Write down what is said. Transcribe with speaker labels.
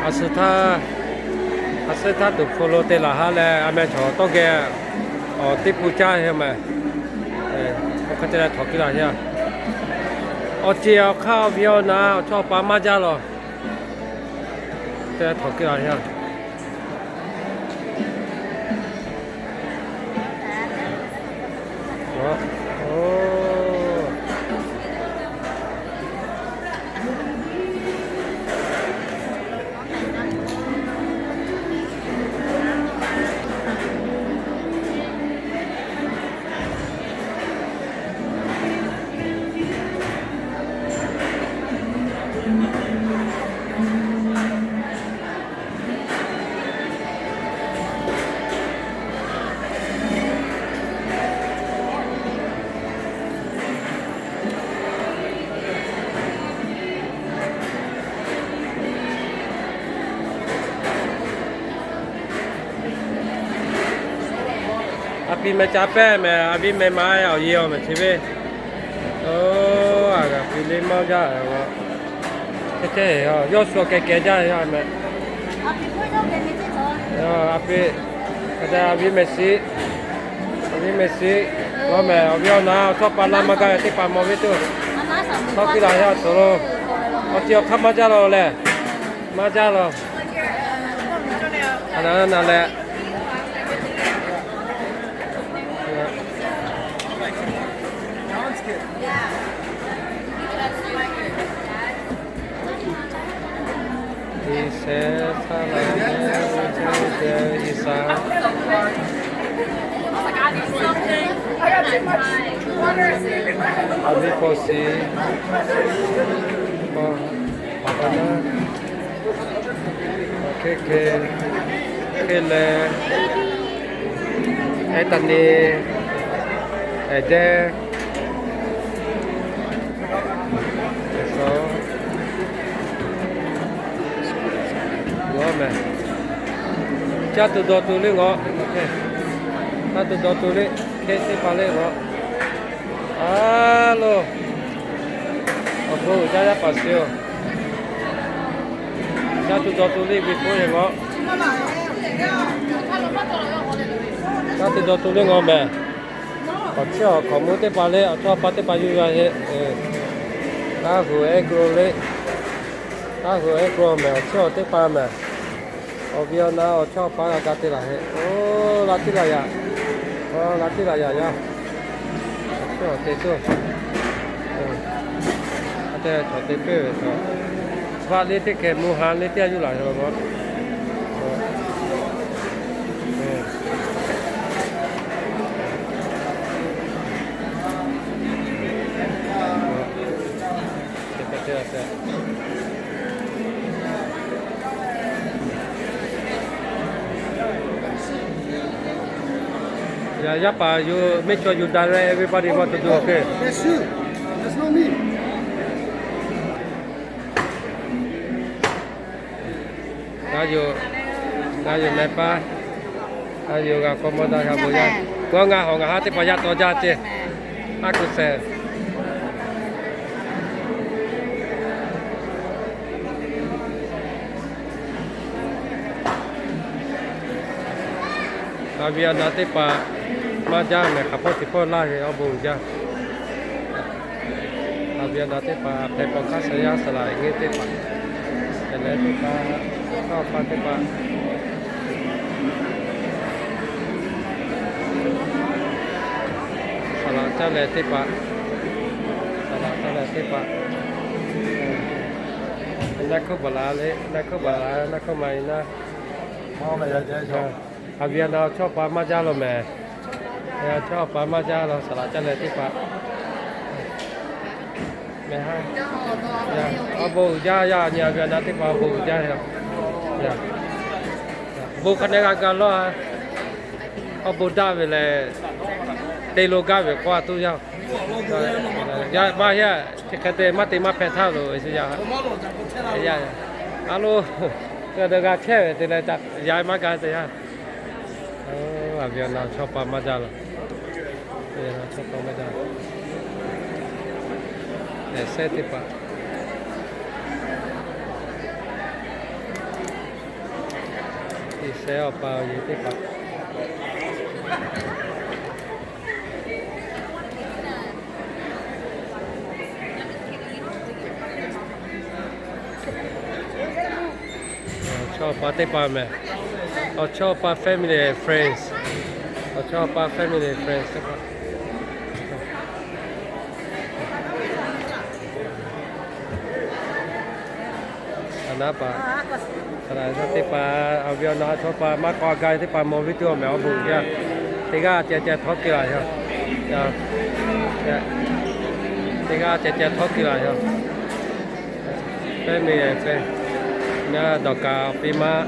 Speaker 1: อาศัยตัวโฟโลเตล่าฮะแล้วอเมชอต้องแกติปูจ้าใช่ไหมเขาจะได้ถอดกี่ละใช่ไหมเจียวข้าวเบียวนะชอบปลามาจ้าหรอจะถอดกี่ละใช่ไหมโอ้ अभी मैं चापे मैं अभी मैं माँ और ये मैं छिपे तो आगे फिल्म में जा रहा हूँ कैसे है यो सो के जा रहा मैं अभी मैं सी वो मैं अभी ना तो पाला मगा ऐसे पामो भी तो तो कि là ya solo ở chiều khắp mà ra rồi nè mà ra rồi anh nào nè đi xe xa lại đi xa Abi posi, papana, kele, etani, ede, eso, gome, jatuh dua tuli ngok, jatuh dua tuli, kesi balik ngok. Halo, aku udah pasio. Satu ribu ya ngok. Satu ngombe. Pasio, kamu te balik atau apa te baju ya? Tahu egro me, pasio te pame. Obvious na, pasio para kati lah. Oh, lati lah ya. Oh, lati lah ya. Thế chứ, thế cho thế bể rồi, và lấy thế cái mua hàng lấy tiền như lại rồi bác, thế. Yeah, Yapa, you make sure you direct everybody what to do, okay?
Speaker 2: Yes, sure. That's not me.
Speaker 1: Tayo mepa, tayo ga komoda ga boya. Ko nga ho nga hati pa ya to ja che. Aku se. Abia nate pa ma ja me kapot tipo la he abu ja abia nate pa pe pa ka saya sala nge te pa ele te pa ka pa te pa sala cha le te pa na ko mai na
Speaker 2: Mau mày ra chơi sao?
Speaker 1: abia na cho pa ma ja lo me cho pa ma ja lo sala cha le te pa me ha ya abu ja nya abia na te pa abu ja ya bu khane ga lo abu da về là tây lô ga về qua tu ya ya ba ya cái tê mắt tê mắt phe thao rồi bây giờ ya alo cái ga che thì là đặt ya mắt ga thế ya làm việc nào cho pa mắt ra rồi cho pa mắt ra để xe thì pa xe ở bao nhiêu tiếp bạc cho ba tiếp bạc mẹ cho ba family friends cho ba family friends tiếp bạc apa karena tipa avion na tipa maka gai tipa mau video mau buat ya tiga cecet hoki lah ya tiga cecet hoki lah ya family na doka pima